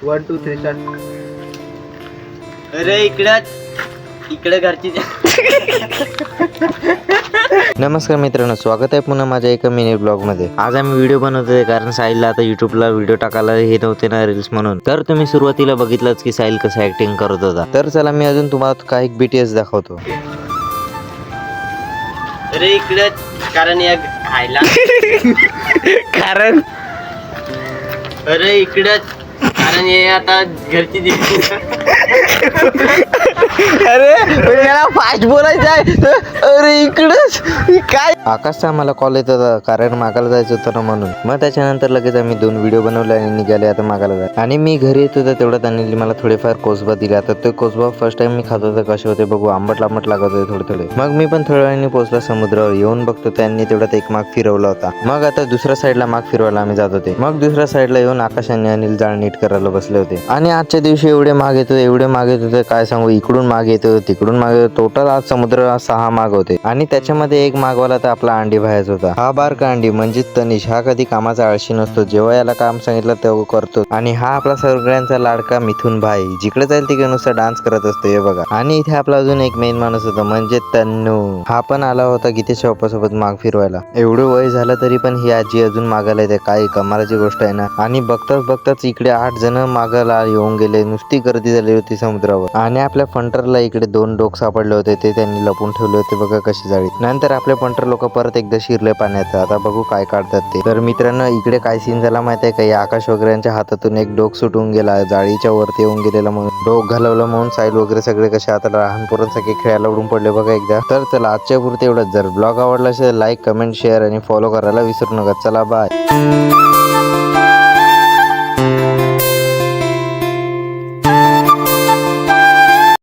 1 2 3 start. अरे इकडे घरची. नमस्कार मित्रांनो, स्वागत आहे पुन्हा माझ्या एका मिनी ब्लॉग मध्ये. आज आम्ही व्हिडिओ बनवतोय कारण साहिलला आता युट्यूबला व्हिडिओ टाकायला हे नव्हते ना रील्स म्हणून. तर तुम्ही सुरुवातीला बघितलंच की साहिल कसं ऍक्टिंग करत होता. तर चला मी अजून तुम्हाला काही BTS दाखवतो. अरे इकडे कारण या खायला. कारण अरे इकडे कारण हे आता घरची दिली. अरे याला फास्ट बोलायचं आहे. अरे इकडच काय. आकाशचा आम्हाला कॉल येत होता कारण मागायला जायचं होतं ना म्हणून. मग त्याच्यानंतर लगेच आम्ही 2 व्हिडिओ बनवले आणि निघाले आता मागायला जाय. आणि मी घरी येत होतो तेवढ्यात त्यांनी मला थोडेफार कोसबा दिले. आता ते कोसबा फर्स्ट टाइम मी खात होते कसे होते बघू. आंबट लागत होते थोडे. मग मी पण थोड्या वेळाने पोहोचला समुद्रावर. येऊन बघतो त्यांनी तेवढ्यात एक माग फिरवला होता. मग आता दुसऱ्या साईडला माग फिरवायला आम्ही जात होते. मग दुसऱ्या साईडला येऊन आकाश आणि अनिल जाळ नीट करायला बसले होते. आणि आजच्या दिवशी एवढे माग येत होते काय सांगू. इकडून माग येतो तिकडून माग. टोटल आज समुद्र 6 माग होते. आणि त्याच्यामध्ये एक मागवाला तर आपला अंडी भायच होता. हा बारका अंडी म्हणजे तनिष. हा कधी कामाचा आळशी नसतो. जेव्हा याला काम सांगितलं तेव्हा करतो. आणि हा आपला सगळ्यांचा लाडका मिथुन भाई. जिकडे जाईल तिकडे नुसता डान्स करत असतो हे बघा. आणि इथे आपला अजून एक मेन माणूस होता म्हणजे तन्नू. हा पण आला होता गीतेच्या पप्पासोबत माग फिरवायला. एवढं वय झालं तरी पण ही आजी अजून मागायला येते. काय कमालाची गोष्ट आहे ना. आणि बघताच इकडे 8 जण मागायला येऊन गेले. नुसती गर्दी झाली होती समुद्रावर. आणि आपल्या फंटरला इकडे 2 डोक सापडले होते. ते त्यांनी लपून ठेवले होते बघा कशी जाळी. नंतर आपले फंटर लोक परत एकदा शिरले पाण्यात. आता बघू काय काढतात ते. तर मित्रांनो इकडे काय सीन झाला माहिती आहे का. या आकाश वगैरेच्या हातातून एक डोक सुटून गेला. जाळीच्या वरती येऊन गेलेला म्हणून डोक घालवलं म्हणून साहिल वगैरे सगळे कसे आता लहान पोरांसारखे खेळायला उडून पडले बघा एकदा. तर चला आजच्या पुरते एवढंच. जर ब्लॉग आवडला असेल लाईक कमेंट शेअर आणि फॉलो करायला विसरू नका. चला बाय.